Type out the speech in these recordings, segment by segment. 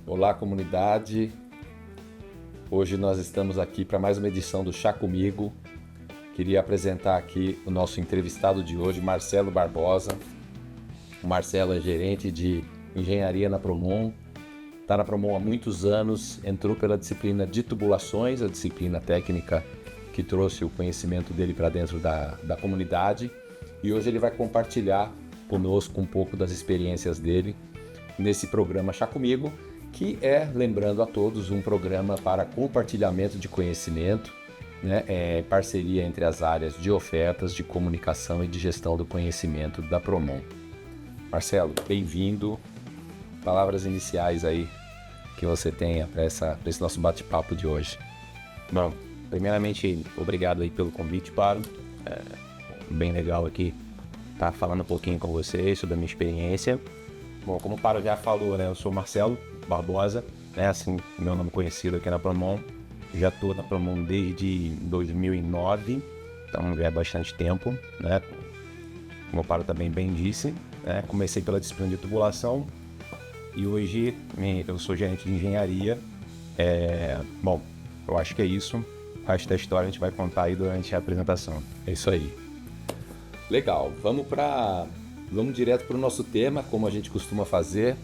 Olá, comunidade. Hoje nós estamos aqui para mais uma edição do Chá Comigo. Queria apresentar aqui o nosso entrevistado de hoje, Marcelo Barbosa. O Marcelo é gerente de engenharia na Promon. Está na Promon há muitos anos, entrou pela disciplina de tubulações, a disciplina técnica que trouxe o conhecimento dele para dentro da comunidade. E hoje ele vai compartilhar conosco um pouco das experiências dele nesse programa Chá Comigo, que é, lembrando a todos, um programa para compartilhamento de conhecimento, né? É parceria entre as áreas de ofertas, de comunicação e de gestão do conhecimento da Promon. Marcelo, bem-vindo. Palavras iniciais aí que você tenha para esse nosso bate-papo de hoje. Bom, primeiramente, obrigado aí pelo convite, Paro. Bem legal aqui estar falando um pouquinho com vocês sobre a minha experiência. Bom, como o Paro já falou, né, eu sou Marcelo Barbosa, né, assim, meu nome conhecido aqui na Promon. Já estou na Promon desde 2009, então já é bastante tempo, né? Como o Paro também bem disse, né, comecei pela disciplina de tubulação e hoje eu sou gerente de engenharia. Bom, eu acho que é isso. O resto da história a gente vai contar aí durante a apresentação. É isso aí. Legal, vamos direto para o nosso tema, como a gente costuma fazer.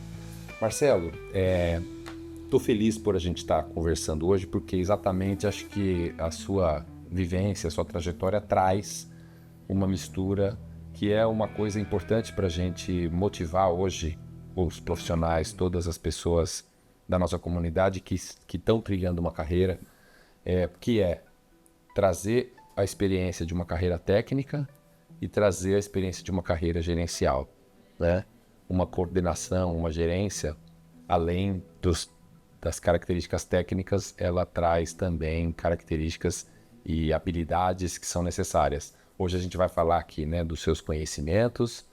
Marcelo, estou feliz por a gente estar conversando hoje, porque exatamente acho que a sua vivência, a sua trajetória traz uma mistura que é uma coisa importante para a gente motivar hoje os profissionais, todas as pessoas da nossa comunidade que estão trilhando uma carreira, que é trazer a experiência de uma carreira técnica e trazer a experiência de uma carreira gerencial, né? Uma coordenação, uma gerência, além das características técnicas, ela traz também características e habilidades que são necessárias. Hoje a gente vai falar aqui, né, dos seus conhecimentos,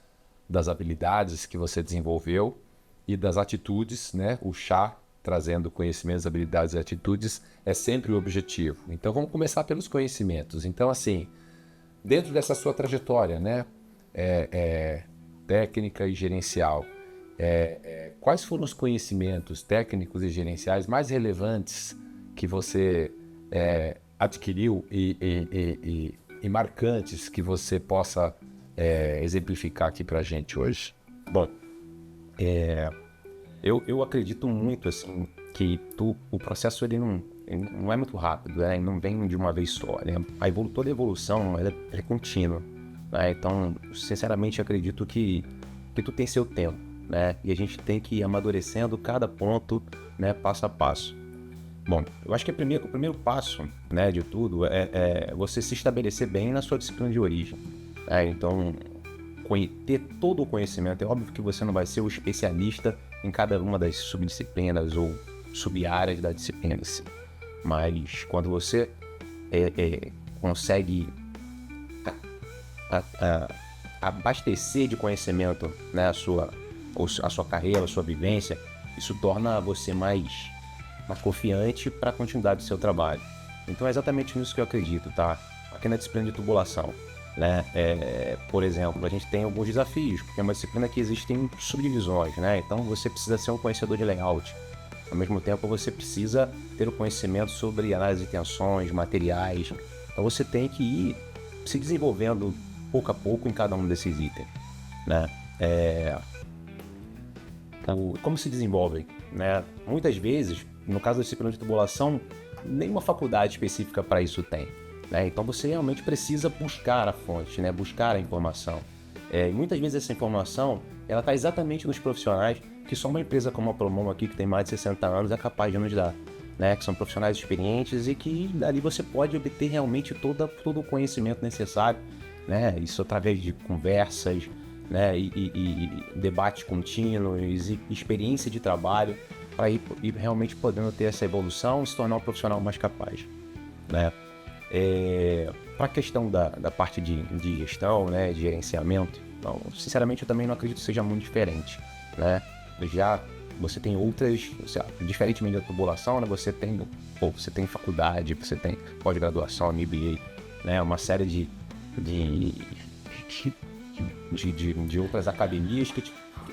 das habilidades que você desenvolveu e das atitudes, né? O chá, trazendo conhecimentos, habilidades e atitudes, é sempre o objetivo. Então vamos começar pelos conhecimentos. Então, assim, dentro dessa sua trajetória, né, técnica e gerencial, quais foram os conhecimentos técnicos e gerenciais mais relevantes que você adquiriu e marcantes que você possa exemplificar aqui para a gente hoje? Bom, eu acredito muito assim que o processo ele não é muito rápido, né? Não vem de uma vez só, né? Toda a evolução ela é contínua, né? Então, sinceramente, acredito que tu tem seu tempo, né? E a gente tem que ir amadurecendo cada ponto, né? Passo a passo. Bom, eu acho que o primeiro passo, né, de tudo é você se estabelecer bem na sua disciplina de origem, né? Então, ter todo o conhecimento. É óbvio que você não vai ser o especialista em cada uma das subdisciplinas ou sub-áreas da disciplina, mas quando você consegue abastecer de conhecimento, né, a sua carreira, a sua vivência, isso torna você mais confiante para a continuidade do seu trabalho. Então é exatamente nisso que eu acredito, tá? Aqui na disciplina de tubulação, né? Por exemplo, a gente tem alguns desafios, porque é uma disciplina que existem subdivisões, né? Então você precisa ser um conhecedor de layout. Ao mesmo tempo, você precisa ter o conhecimento sobre análise de tensões, materiais. Então você tem que ir se desenvolvendo pouco a pouco em cada um desses itens, né? Como se desenvolvem, né? Muitas vezes, no caso da disciplina de tubulação, nenhuma faculdade específica para isso tem, né? Então você realmente precisa buscar a fonte, né? Buscar a informação. E muitas vezes essa informação ela está exatamente nos profissionais que só uma empresa como a Promon aqui, que tem mais de 60 anos, é capaz de nos dar, né? Que são profissionais experientes e que dali você pode obter realmente todo o conhecimento necessário, né? Isso através de conversas, né? E debates contínuos e experiência de trabalho para ir realmente podendo ter essa evolução e se tornar um profissional mais capaz, né? Para a questão da parte de gestão, né, de gerenciamento, então, sinceramente eu também não acredito que seja muito diferente, né? Já você tem outras, diferentemente da tubulação, né, você tem faculdade, você tem pós-graduação, MBA, né, uma série de outras academias que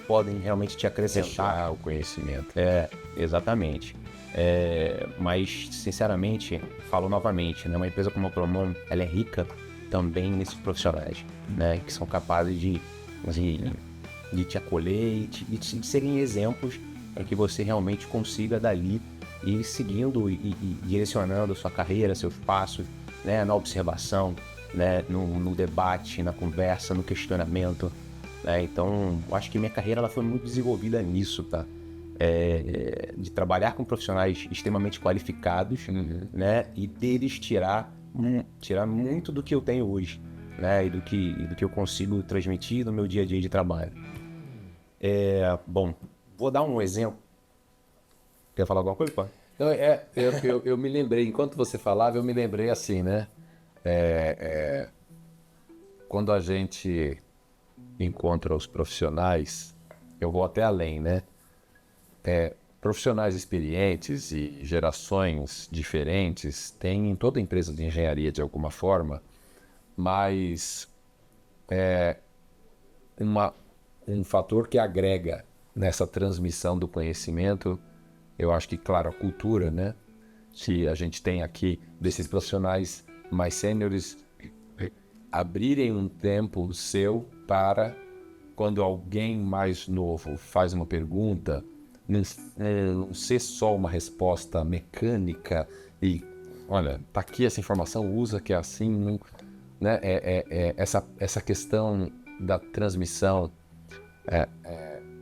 podem realmente te acrescentar. Fechar o conhecimento. Exatamente. Mas, sinceramente, falo novamente, né? Uma empresa como a Promon, ela é rica também nesses profissionais, né? Que são capazes de te acolher e de serem exemplos para que você realmente consiga dali ir seguindo e direcionando a sua carreira, seus passos, né? Na observação, né? No debate, na conversa, no questionamento, né? Então, eu acho que minha carreira ela foi muito desenvolvida nisso, tá? De trabalhar com profissionais extremamente qualificados, né? E deles tirar muito do que eu tenho hoje, né? E do que eu consigo transmitir no meu dia a dia de trabalho. Bom, vou dar um exemplo. Quer falar alguma coisa, pá? Então, eu me lembrei, enquanto você falava, eu me lembrei assim, né? Quando a gente encontra os profissionais, eu vou até além, né? Profissionais experientes e gerações diferentes tem em toda empresa de engenharia de alguma forma, mas um fator que agrega nessa transmissão do conhecimento, eu acho que, claro, a cultura, né? Que a gente tem aqui desses profissionais mais sêniores abrirem um tempo seu para, quando alguém mais novo faz uma pergunta, não ser só uma resposta mecânica e, olha, tá aqui essa informação, usa que é assim, não, né? Essa questão da transmissão,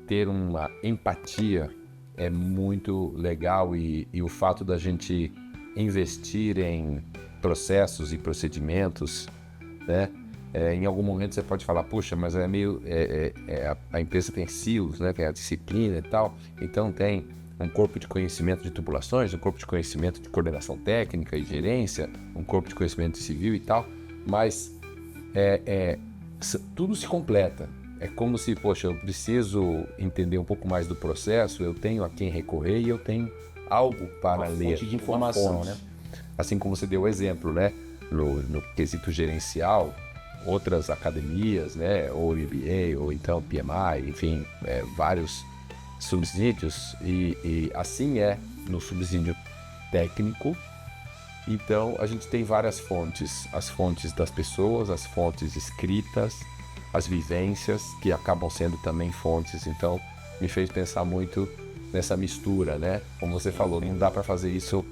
ter uma empatia é muito legal e o fato da gente investir em processos e procedimentos, né? Em algum momento você pode falar, puxa, mas a empresa tem silos, né? Tem a disciplina e tal, então tem um corpo de conhecimento de tubulações, um corpo de conhecimento de coordenação técnica e gerência, um corpo de conhecimento civil e tal, mas tudo se completa. É como se, poxa, eu preciso entender um pouco mais do processo, eu tenho a quem recorrer e eu tenho algo para ler. Fonte de informação, né? Assim como você deu o exemplo, né? No quesito gerencial, outras academias, né? Ou MBA, ou então PMI, enfim, vários subsídios. E assim é no subsídio técnico. Então, a gente tem várias fontes. As fontes das pessoas, as fontes escritas, as vivências, que acabam sendo também fontes. Então, me fez pensar muito nessa mistura, né? Como você falou, não dá para fazer isso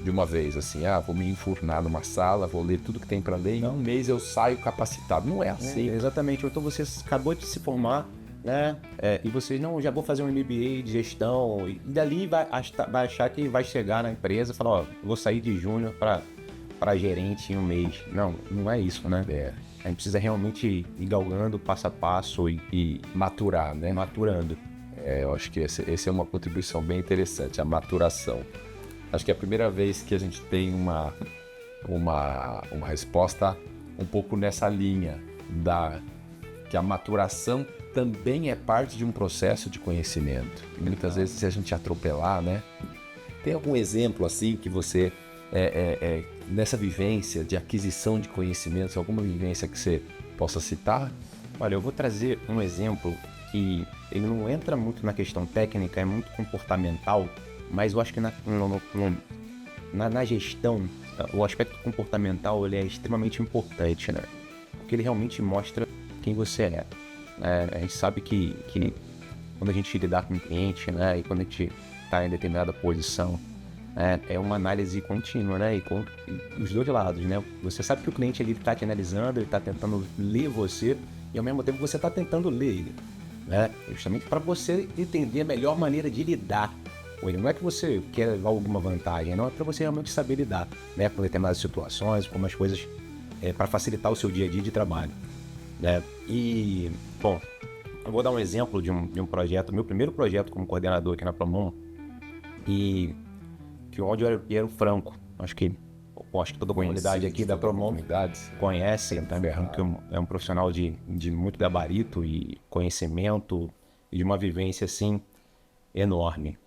de uma vez, assim, vou me enfurnar numa sala, vou ler tudo que tem para ler e em um mês eu saio capacitado. Não é assim. Exatamente. Então, você acabou de se formar, né? E você, não, já vou fazer um MBA de gestão, e dali vai achar que vai chegar na empresa e falar, ó, vou sair de júnior para gerente em um mês. Não é isso, né? A gente precisa realmente ir galgando passo a passo e maturar, né? Maturando. Eu acho que essa é uma contribuição bem interessante, a maturação. Acho que é a primeira vez que a gente tem uma resposta um pouco nessa linha, que a maturação também é parte de um processo de conhecimento. E muitas vezes, se a gente atropelar, né? Tem algum exemplo assim que você, nessa vivência de aquisição de conhecimentos, alguma vivência que você possa citar? Olha, eu vou trazer um exemplo que ele não entra muito na questão técnica, é muito comportamental, mas eu acho que na gestão, o aspecto comportamental ele é extremamente importante, né? Porque ele realmente mostra quem você é. A gente sabe que quando a gente lidar com um cliente, né, e quando a gente está em determinada posição, é uma análise contínua, né? E com os dois lados, né? Você sabe que o cliente está te analisando, ele está tentando ler você e ao mesmo tempo você está tentando ler ele, né? Justamente para você entender a melhor maneira de lidar com ele. Não é que você quer levar alguma vantagem, não, é para você realmente saber lidar, né, com determinadas situações, com umas coisas para facilitar o seu dia a dia de trabalho, né? E, bom, eu vou dar um exemplo de um projeto, meu primeiro projeto como coordenador aqui na Promon, e que onde eu era o Franco, acho que toda a comunidade aqui da Promon conhece, tá? Que é um profissional de muito gabarito e conhecimento e de uma vivência assim enorme.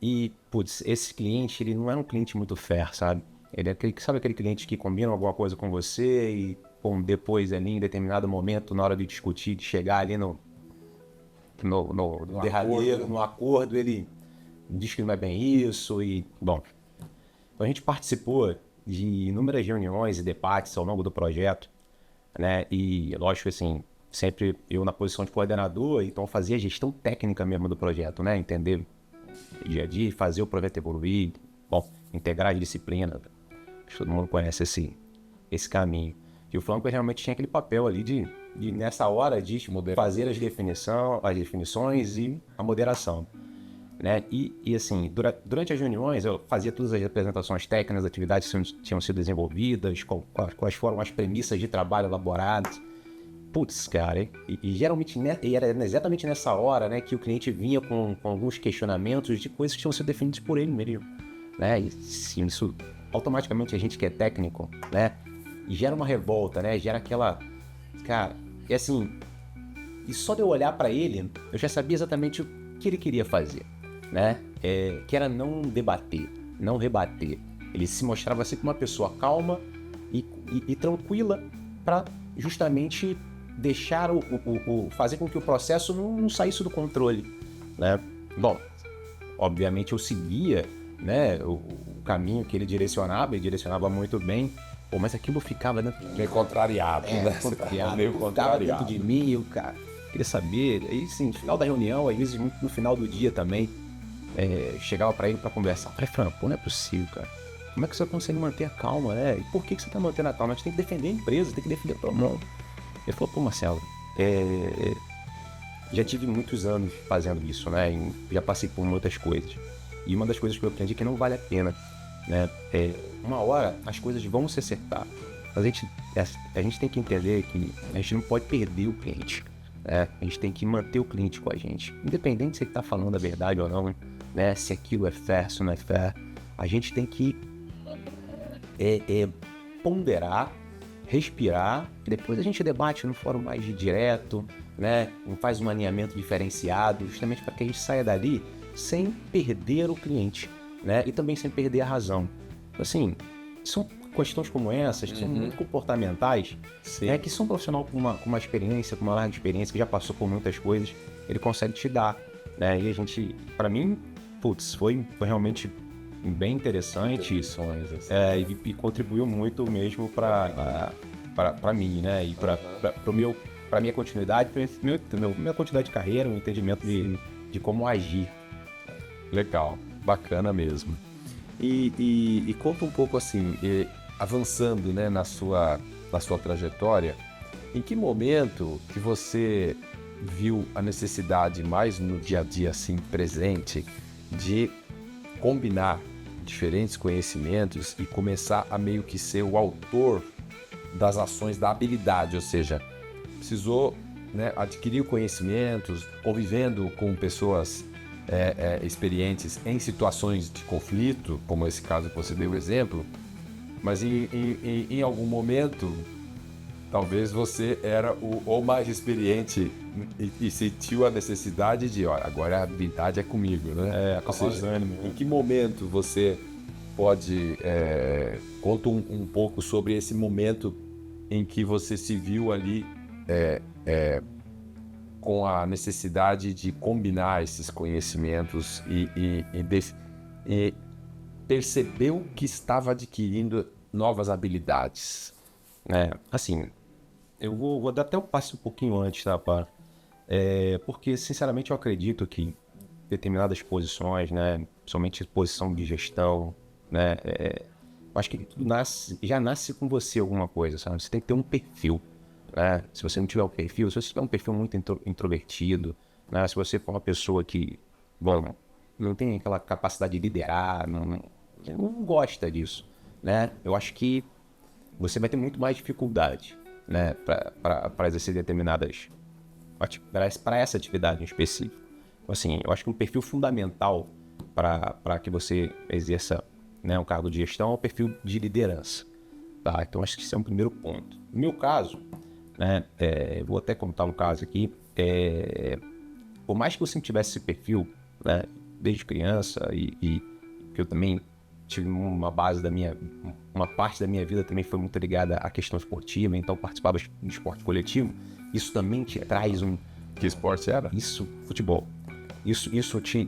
E, putz, esse cliente, ele não era um cliente muito fair, sabe? Ele é aquele cliente que combina alguma coisa com você e depois ali em determinado momento, na hora de discutir, de chegar ali no derradeiro, no acordo, ele diz que não é bem isso e, bom, então a gente participou de inúmeras reuniões e debates ao longo do projeto, né, e lógico assim, sempre eu na posição de coordenador, então fazia a gestão técnica mesmo do projeto, né, entender dia a dia, fazer o projeto evoluir, bom, integrar as disciplinas, acho que todo mundo conhece esse caminho. E o Flanco realmente tinha aquele papel ali de nessa hora, de fazer as definições e a moderação, né? E assim, durante as reuniões, eu fazia todas as apresentações técnicas, atividades que tinham sido desenvolvidas, quais foram as premissas de trabalho elaboradas. Putz, cara, e geralmente e era exatamente nessa hora, né, que o cliente vinha com alguns questionamentos de coisas que tinham sido definidas por ele mesmo, né? E sim, isso automaticamente a gente que é técnico, né? E gera uma revolta, né? Gera aquela... Cara, e assim... E só de eu olhar pra ele, eu já sabia exatamente o que ele queria fazer, né? Que era não debater, não rebater. Ele se mostrava assim como uma pessoa calma e tranquila pra justamente deixar fazer com que o processo não saísse do controle, né? Bom, obviamente eu seguia, né, o caminho que ele direcionava muito bem. Pô, mas aquilo ficava dentro... Meio contrariado, né? Contrariado. Meio contrariado. Ficava dentro de mim, eu, cara, queria saber. Aí, sim, no final da reunião, às vezes no final do dia também, chegava pra ele pra conversar. Falei, Franco, pô, não é possível, cara. Como é que você consegue manter a calma, né? E por que você tá mantendo a calma? A gente tem que defender a empresa, tem que defender o problema. Ele falou, pô, Marcelo, já tive muitos anos fazendo isso, né? E já passei por muitas coisas. E uma das coisas que eu aprendi é que não vale a pena, né? Uma hora as coisas vão se acertar. Mas a gente tem que entender que a gente não pode perder o cliente, né? A gente tem que manter o cliente com a gente. Independente se ele está falando a verdade ou não, né? Se aquilo é fair, se não é fair. A gente tem que ponderar, respirar, e depois a gente debate no fórum mais direto, né? Faz um alinhamento diferenciado, justamente para que a gente saia dali sem perder o cliente, né? E também sem perder a razão. Assim, são questões como essas, que são muito comportamentais, né? Que são um profissional com uma experiência, com uma larga experiência, que já passou por muitas coisas, ele consegue te dar, né? E a gente, para mim, putz, foi realmente bem interessante isso, e contribuiu muito mesmo para mim, né? E para minha continuidade, minha continuidade de carreira, o entendimento de como agir. Legal, bacana mesmo. E conta um pouco assim, avançando, né, na sua trajetória, em que momento que você viu a necessidade mais no dia a dia assim presente de combinar diferentes conhecimentos e começar a meio que ser o autor das ações da habilidade, ou seja, precisou, né, adquirir conhecimentos, convivendo com pessoas experientes em situações de conflito, como esse caso que você deu o exemplo, mas em algum momento talvez você era o mais experiente e sentiu a necessidade de, olha, agora a habilidade é comigo, né? Em que momento você pode... conta um pouco sobre esse momento em que você se viu ali com a necessidade de combinar esses conhecimentos e percebeu que estava adquirindo novas habilidades. Assim, eu vou dar até um passo um pouquinho antes, tá, pá? Porque, sinceramente, eu acredito que determinadas posições, né, somente posição de gestão, né, eu acho que tudo já nasce com você alguma coisa, sabe? Você tem que ter um perfil, né? Se você não tiver um perfil, se você tiver um perfil muito introvertido, né, se você for uma pessoa que, bom, não tem aquela capacidade de liderar, não gosta disso, né? Eu acho que você vai ter muito mais dificuldade, né, para exercer determinadas... para essa atividade em específico. Então, assim, eu acho que um perfil fundamental para que você exerça, né, um cargo de gestão é o perfil de liderança. Tá? Então, acho que esse é um primeiro ponto. No meu caso, né, vou até contar um caso aqui, por mais que eu sempre tivesse esse perfil, né, desde criança, e que eu também tive uma parte da minha vida também foi muito ligada à questão esportiva, então participava de esporte coletivo, isso também te traz Que esporte era? Isso, futebol. Isso te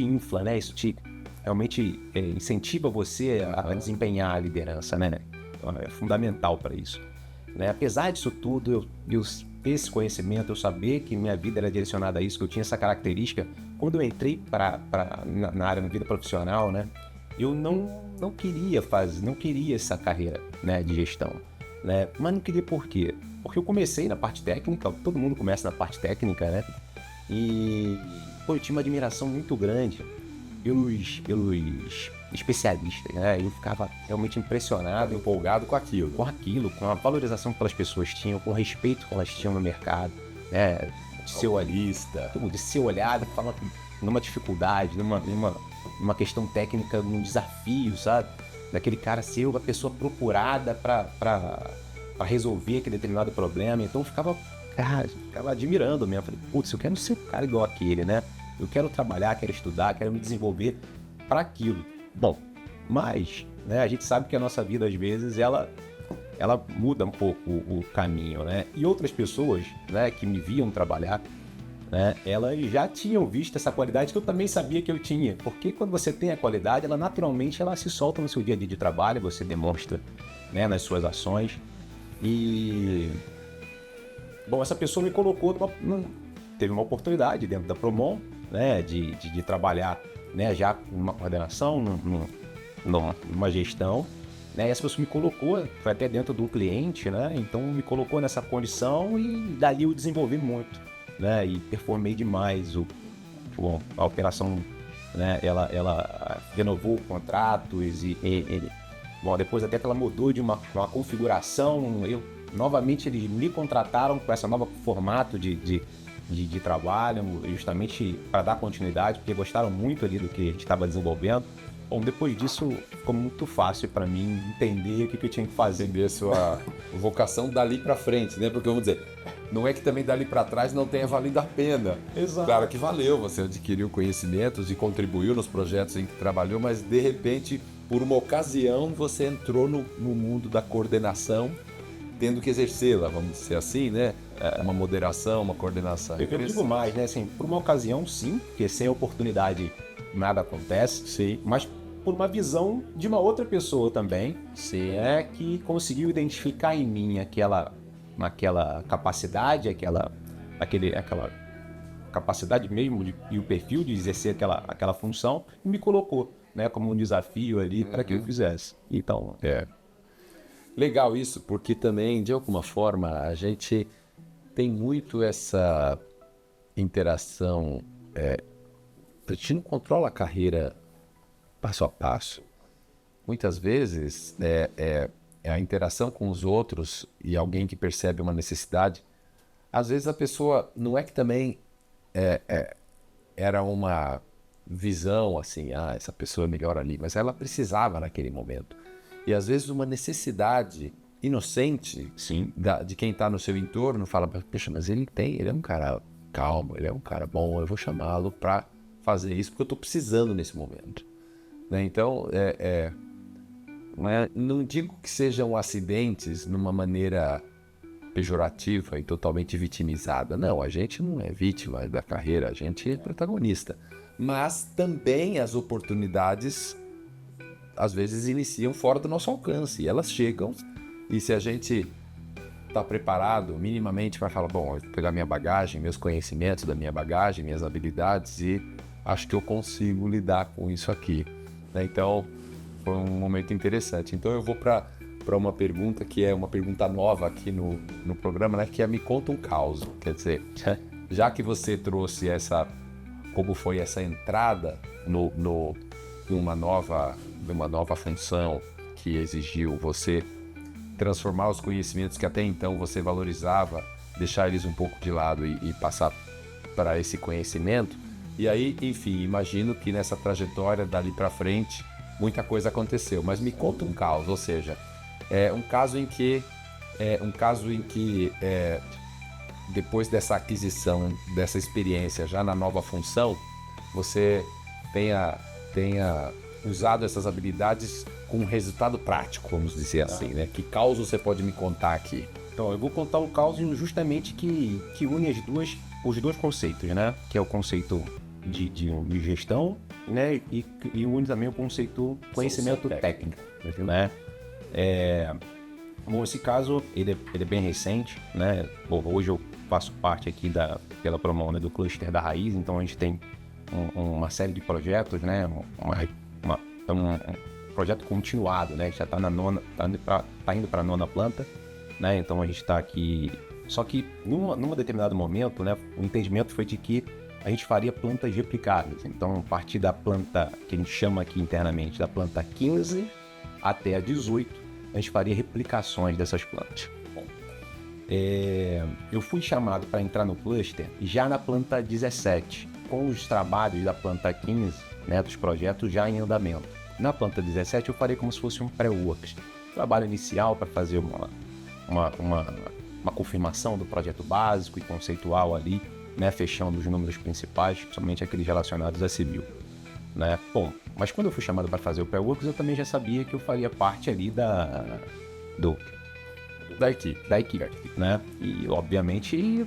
infla, né? Isso te realmente incentiva você a desempenhar a liderança, né? Então, é fundamental para isso. Né? Apesar disso tudo, eu ter esse conhecimento, eu saber que minha vida era direcionada a isso, que eu tinha essa característica, quando eu entrei na área da vida profissional, né? Eu não queria essa carreira, né, de gestão, né? Mas não queria por quê? Porque eu comecei na parte técnica, todo mundo começa na parte técnica, né? E eu tinha uma admiração muito grande pelos especialistas, né? Eu ficava realmente impressionado, empolgado com aquilo, com a valorização que aquelas pessoas tinham, com o respeito que elas tinham no mercado, né? De ser olhado, falar numa dificuldade, numa questão técnica, num desafio, sabe? Daquele cara ser uma pessoa procurada para resolver aquele determinado problema. Então eu ficava admirando mesmo. Falei, putz, eu quero ser um cara igual aquele, né? Eu quero trabalhar, quero estudar, quero me desenvolver para aquilo. Bom, mas, né, a gente sabe que a nossa vida, às vezes, ela muda um pouco o caminho, né? E outras pessoas, né, que me viam trabalhar, né, elas já tinham visto essa qualidade que eu também sabia que eu tinha. Porque quando você tem a qualidade, ela naturalmente se solta no seu dia a dia de trabalho, você demonstra, né, nas suas ações. E... Bom, essa pessoa me colocou teve uma oportunidade dentro da Promon, né, de trabalhar, né, já com uma coordenação, numa gestão, né, e essa pessoa me colocou, foi até dentro do cliente, né, então me colocou nessa condição e dali eu desenvolvi muito, né, e performei demais. A operação, né, ela renovou contratos bom, depois até que ela mudou de uma configuração, novamente eles me contrataram com esse novo formato de trabalho, justamente para dar continuidade, porque gostaram muito ali do que a gente estava desenvolvendo. Bom, depois disso ficou muito fácil para mim entender o que eu tinha que fazer. Entender a sua vocação dali para frente, né? Porque vamos dizer, não é que também dali para trás não tenha valido a pena. Exato. Claro que valeu, você adquiriu conhecimentos e contribuiu nos projetos em que trabalhou, mas de repente, por uma ocasião, você entrou no mundo da coordenação, tendo que exercê-la, vamos dizer assim, né? Uma moderação, uma coordenação. Eu digo mais, né? Assim, por uma ocasião, sim, porque sem oportunidade nada acontece, sim, mas por uma visão de uma outra pessoa também, sim, que conseguiu identificar em mim aquela capacidade, aquela capacidade mesmo e o perfil de exercer aquela função e me colocou, né, como um desafio ali para que eu fizesse. Então, legal isso, porque também, de alguma forma, a gente tem muito essa interação. A gente não controla a carreira passo a passo. Muitas vezes é a interação com os outros e alguém que percebe uma necessidade. Às vezes a pessoa não é que também era uma visão assim, essa pessoa é melhor ali, mas ela precisava naquele momento. E às vezes uma necessidade inocente, sim, de quem está no seu entorno fala, poxa, mas ele é um cara calmo, ele é um cara bom, eu vou chamá-lo para fazer isso porque eu estou precisando nesse momento. Né? Então, não digo que sejam acidentes numa maneira pejorativa e totalmente vitimizada. Não, a gente não é vítima da carreira, a gente é protagonista. Mas também as oportunidades às vezes iniciam fora do nosso alcance e elas chegam, e se a gente está preparado minimamente para falar, bom, eu vou pegar minha bagagem, meus conhecimentos da minha bagagem, minhas habilidades e acho que eu consigo lidar com isso aqui. Né? Então foi um momento interessante. Então eu vou para uma pergunta que é uma pergunta nova aqui no programa, né? Que é me conta um caos. Quer dizer, já que você trouxe como foi essa entrada numa nova função que exigiu você transformar os conhecimentos que até então você valorizava, deixar eles um pouco de lado e passar para esse conhecimento. E aí, enfim, imagino que nessa trajetória dali para frente muita coisa aconteceu. Mas me conta um caos, ou seja, um caso em que depois dessa aquisição, dessa experiência já na nova função, você tenha usado essas habilidades com um resultado prático, vamos dizer assim, né? Que caos você pode me contar aqui? Então, eu vou contar um caso justamente que une os dois conceitos, né? Que é o conceito de gestão, né? E une também o conceito conhecimento técnico, né? Bom, esse caso, ele é bem recente, né? Bom, hoje eu faço parte aqui pela Promon, né, do cluster da Raiz, então a gente tem uma série de projetos, né? Um projeto continuado, né? A gente já está tá indo para a 9ª planta, né? Então a gente está aqui. Só que num determinado momento, né? O entendimento foi de que a gente faria plantas replicáveis. Então, a partir da planta que a gente chama aqui internamente, da planta 15 até a 18, a gente faria replicações dessas plantas. Eu fui chamado para entrar no cluster já na planta 17, com os trabalhos da planta 15, né, dos projetos já em andamento. Na planta 17 eu farei como se fosse um pré-works, trabalho inicial para fazer uma confirmação do projeto básico e conceitual ali, né, fechando os números principais, principalmente aqueles relacionados a civil. Né? Bom, mas quando eu fui chamado para fazer o pré-works, eu também já sabia que eu faria parte ali da equipe, né? E, obviamente,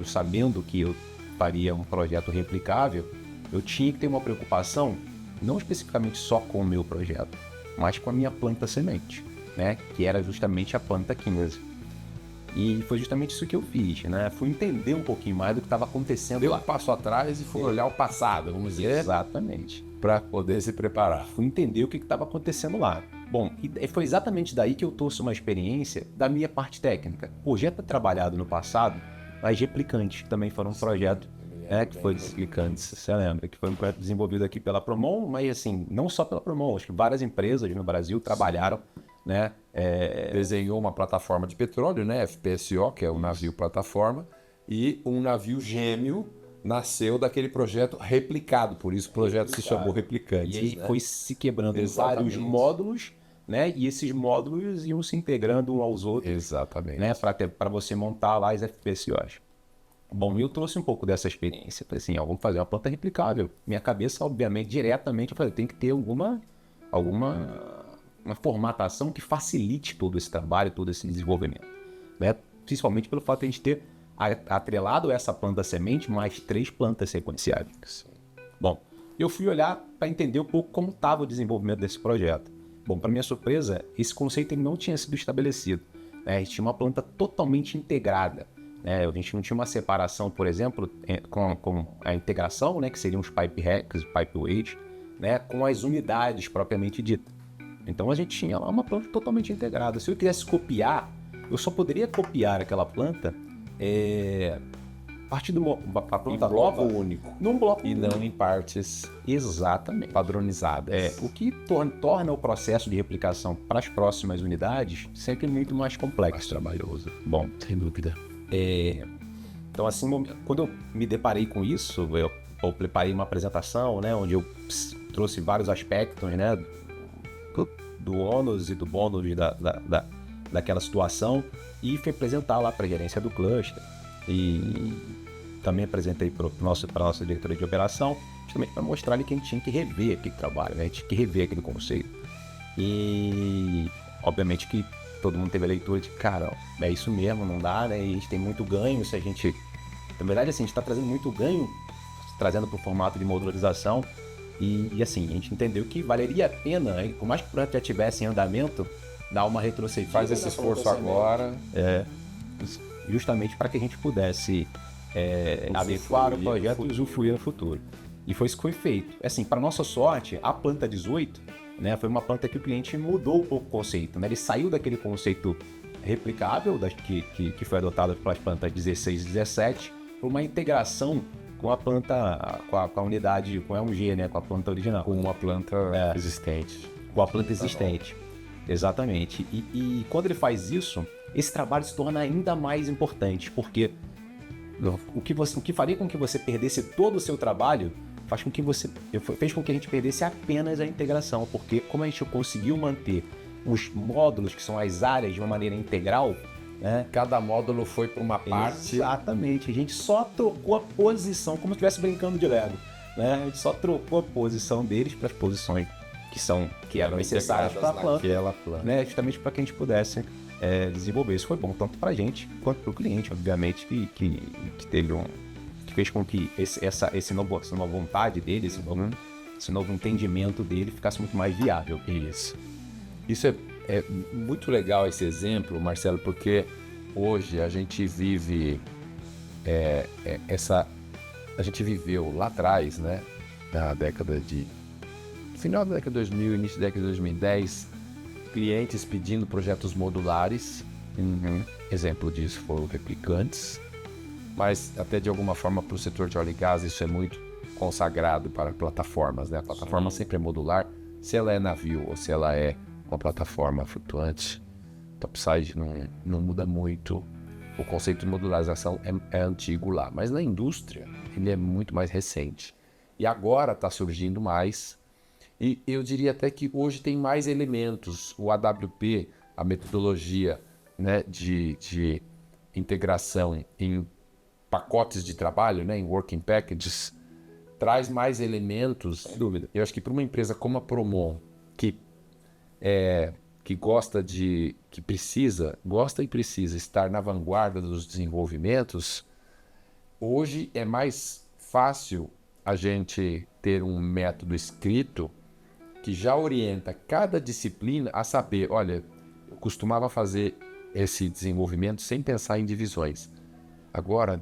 sabendo que eu faria um projeto replicável, eu tinha que ter uma preocupação, não especificamente só com o meu projeto, mas com a minha planta semente, né? Que era justamente a planta 15. E foi justamente isso que eu fiz, né? Fui entender um pouquinho mais do que estava acontecendo Deu lá. um passo atrás e foi olhar o passado, vamos dizer. Exatamente. Para poder se preparar. Fui entender o que estava acontecendo lá. Bom, e foi exatamente daí que eu trouxe uma experiência da minha parte técnica. Pô, já ter trabalhado no passado, as replicantes, que também foram um projeto, que foi replicantes, você lembra? Que foi um projeto desenvolvido aqui pela Promon, mas assim, não só pela Promon, acho que várias empresas no Brasil trabalharam, né? Desenhou uma plataforma de petróleo, né? FPSO, que é o navio plataforma, e um navio gêmeo nasceu daquele projeto replicado, por isso o projeto se chamou Replicantes. E aí foi se quebrando em Exatamente. vários módulos, né? E esses módulos iam se integrando uns aos outros. Exatamente. Né? Para você montar lá as FPSOs. Bom, eu trouxe um pouco dessa experiência. Falei assim, vamos fazer uma planta replicável. Minha cabeça, obviamente, diretamente, eu falei, tem que ter uma formatação que facilite todo esse trabalho, todo esse desenvolvimento. Né? Principalmente pelo fato de a gente ter atrelado essa planta semente mais 3 plantas sequenciais. Bom, eu fui olhar para entender um pouco como estava o desenvolvimento desse projeto. Bom, para minha surpresa, esse conceito ele não tinha sido estabelecido. Né? A gente tinha uma planta totalmente integrada. Né? A gente não tinha uma separação, por exemplo, com a integração, né? Que seriam os pipe racks, pipeways, né? Com as unidades propriamente ditas. Então a gente tinha lá uma planta totalmente integrada. Se eu quisesse copiar, eu só poderia copiar aquela planta a partir de uma planta nova único. Num bloco e não em partes exatamente padronizadas. O que torna o processo de replicação para as próximas unidades sempre muito mais complexo. Mais trabalhoso. Bom, sem dúvida. Então, assim, quando eu me deparei com isso, eu preparei uma apresentação, né, onde eu trouxe vários aspectos, né, do ônus e do bônus daquela situação e fui apresentar lá para a gerência do cluster e também apresentei para a nossa diretora de operação, justamente para mostrar ali que a gente tinha que rever aquele trabalho, né, a gente tinha que rever aquele conceito. E, obviamente, que todo mundo teve a leitura de, cara, é isso mesmo, não dá, né? E a gente tem muito ganho se a gente... Na verdade, assim, a gente está trazendo muito ganho, trazendo para o formato de modularização e, assim, a gente entendeu que valeria a pena, por mais que o projeto já estivesse em andamento, dar uma retrocedida. Faz esse esforço agora. Justamente para que a gente pudesse adequar o projeto e usufruir no futuro. E foi isso que foi feito. Assim, para nossa sorte, a planta 18, né, foi uma planta que o cliente mudou um pouco o conceito, né? Ele saiu daquele conceito replicável que foi adotado pelas plantas 16 e 17 para uma integração com a planta, com a unidade, com a 1G, né, com a planta original. Com uma planta existente. Com a planta existente. Exatamente. E quando ele faz isso, esse trabalho se torna ainda mais importante, porque o que faria com que você perdesse todo o seu trabalho fez com que a gente perdesse apenas a integração, porque como a gente conseguiu manter os módulos, que são as áreas, de uma maneira integral, né? Cada módulo foi para uma parte. Exatamente, a gente só trocou a posição, como se estivesse brincando de Lego, né? A gente só trocou a posição deles para as posições que eram necessárias para a planta, né? Justamente para que a gente pudesse desenvolver. Isso foi bom tanto para a gente quanto para o cliente, obviamente, que teve que fez com que essa nova vontade dele, esse novo entendimento dele ficasse muito mais viável. Isso é muito legal esse exemplo, Marcelo, porque hoje a gente vive a gente viveu lá atrás, né, final da década de 2000, início da década de 2010, clientes pedindo projetos modulares. Exemplo disso foram replicantes, mas até de alguma forma para o setor de óleo e gás isso é muito consagrado para plataformas, né? A plataforma sempre é modular, se ela é navio ou se ela é uma plataforma flutuante, topside não muda muito. O conceito de modularização é antigo lá, mas na indústria ele é muito mais recente. E agora está surgindo mais, e eu diria até que hoje tem mais elementos. O AWP, a metodologia, né, de integração em pacotes de trabalho, né, em working packages, traz mais elementos. Sem dúvida. Eu acho que para uma empresa como a Promon, que gosta e precisa estar na vanguarda dos desenvolvimentos, hoje é mais fácil a gente ter um método escrito que já orienta cada disciplina a saber, olha, eu costumava fazer esse desenvolvimento sem pensar em divisões. Agora,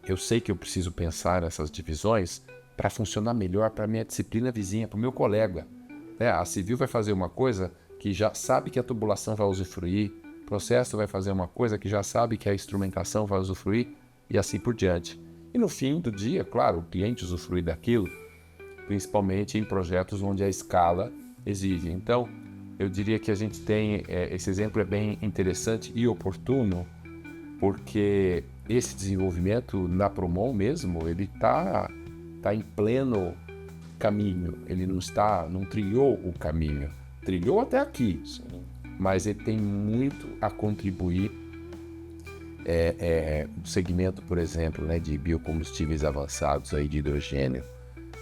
eu sei que eu preciso pensar nessas divisões para funcionar melhor para a minha disciplina vizinha, para o meu colega. A civil vai fazer uma coisa que já sabe que a tubulação vai usufruir, o processo vai fazer uma coisa que já sabe que a instrumentação vai usufruir e assim por diante. E no fim do dia, claro, o cliente usufrui daquilo, principalmente em projetos onde a escala exige. Então, eu diria que a gente tem, esse exemplo é bem interessante e oportuno, porque esse desenvolvimento na Promon mesmo, ele está em pleno caminho, ele não trilhou o caminho, trilhou até aqui, mas ele tem muito a contribuir. O segmento, por exemplo, né, de biocombustíveis avançados aí de hidrogênio,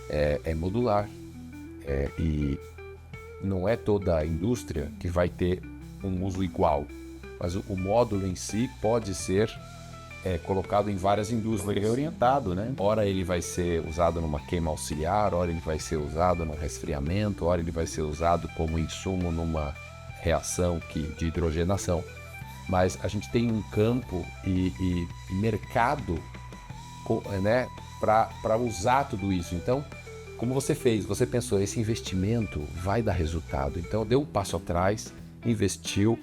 é modular, e não é toda a indústria que vai ter um uso igual, mas o módulo em si pode ser colocado em várias indústrias. Foi reorientado, né? Ora ele vai ser usado numa queima auxiliar, ora ele vai ser usado no resfriamento, ora ele vai ser usado como insumo numa reação de hidrogenação. Mas a gente tem um campo e mercado, né, para usar tudo isso. Então, como você fez? Você pensou, esse investimento vai dar resultado. Então, deu um passo atrás, investiu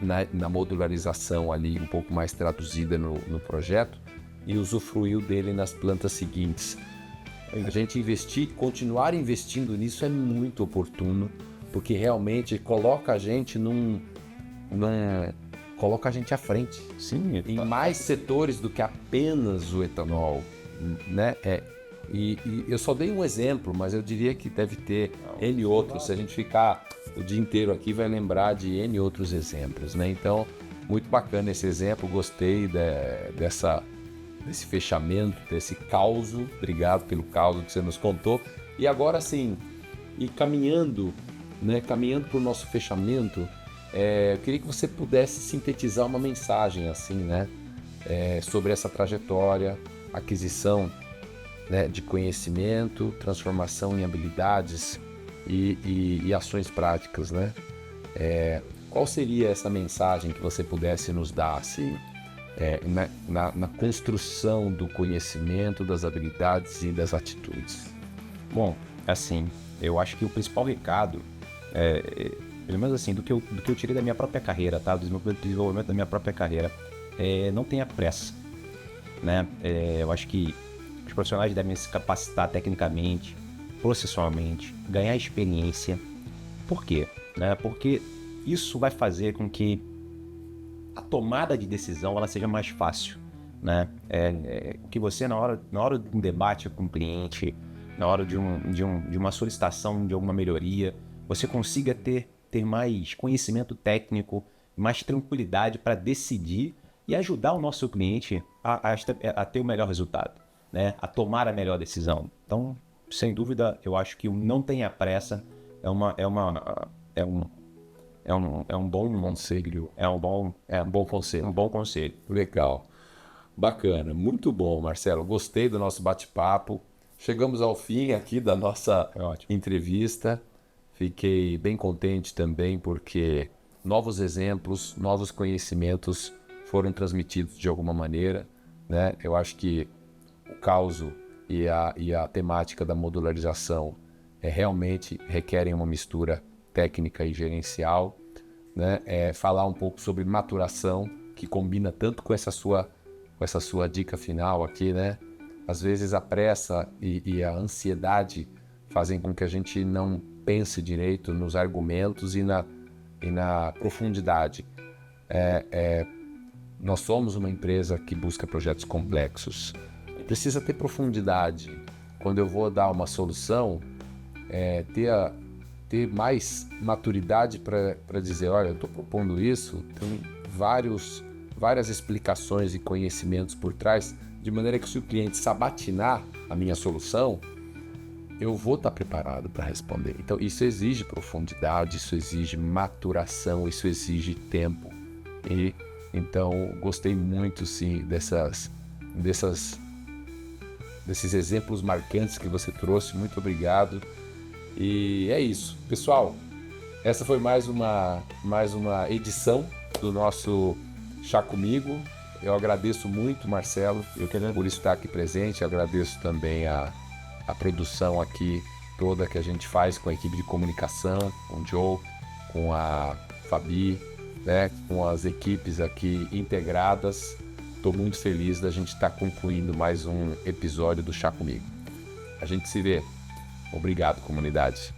na modularização ali, um pouco mais traduzida no projeto, e usufruiu dele nas plantas seguintes. A gente continuar investindo nisso é muito oportuno, porque realmente coloca a gente coloca a gente à frente. Sim, em mais setores do que apenas o etanol, né? E eu só dei um exemplo, mas eu diria que deve ter N outros. Se a gente ficar o dia inteiro aqui, vai lembrar de N outros exemplos, né? Então, muito bacana esse exemplo, gostei desse fechamento, desse caos. Obrigado pelo caos que você nos contou. E agora sim, caminhando para o nosso fechamento, eu queria que você pudesse sintetizar uma mensagem assim, né, sobre essa trajetória, aquisição, né, de conhecimento, transformação em habilidades e ações práticas, né? Qual seria essa mensagem que você pudesse nos dar assim, na construção do conhecimento, das habilidades e das atitudes? Bom, assim, eu acho que o principal recado pelo menos assim, do que eu tirei da minha própria carreira, tá? Do desenvolvimento da minha própria carreira, não tenha pressa, né? Eu acho que os profissionais devem se capacitar tecnicamente, processualmente, ganhar experiência. Por quê? Né? Porque isso vai fazer com que a tomada de decisão ela seja mais fácil, né? Que você, na hora de um debate com o cliente, na hora de uma solicitação de alguma melhoria, você consiga ter mais conhecimento técnico, mais tranquilidade para decidir e ajudar o nosso cliente a ter o melhor resultado, né? A tomar a melhor decisão. Então, sem dúvida, eu acho que o não tenha pressa é é um bom conselho. É um bom conselho. Um bom conselho. Legal. Bacana. Muito bom, Marcelo. Gostei do nosso bate-papo. Chegamos ao fim aqui da nossa entrevista. Fiquei bem contente também porque novos exemplos, novos conhecimentos foram transmitidos de alguma maneira, né? Eu acho que o causo e a temática da modularização realmente requerem uma mistura técnica e gerencial, né? Falar um pouco sobre maturação, que combina tanto com essa sua dica final aqui, né? Às vezes a pressa e a ansiedade fazem com que a gente não pense direito nos argumentos e na profundidade. Nós somos uma empresa que busca projetos complexos. Precisa ter profundidade. Quando eu vou dar uma solução, ter mais maturidade para dizer, olha, eu estou propondo isso, tem várias explicações e conhecimentos por trás, de maneira que se o cliente sabatinar a minha solução, eu vou estar preparado para responder. Então, isso exige profundidade, isso exige maturação, isso exige tempo. Então, gostei muito, sim, desses exemplos marcantes que você trouxe. Muito obrigado. E é isso. Pessoal, essa foi mais uma edição do nosso Chá Comigo. Eu agradeço muito, Marcelo, por estar aqui presente. Eu agradeço também a produção aqui toda que a gente faz com a equipe de comunicação, com o Joe, com a Fabi, né, com as equipes aqui integradas. Estou muito feliz da gente estar concluindo mais um episódio do Chá Comigo. A gente se vê. Obrigado, comunidade.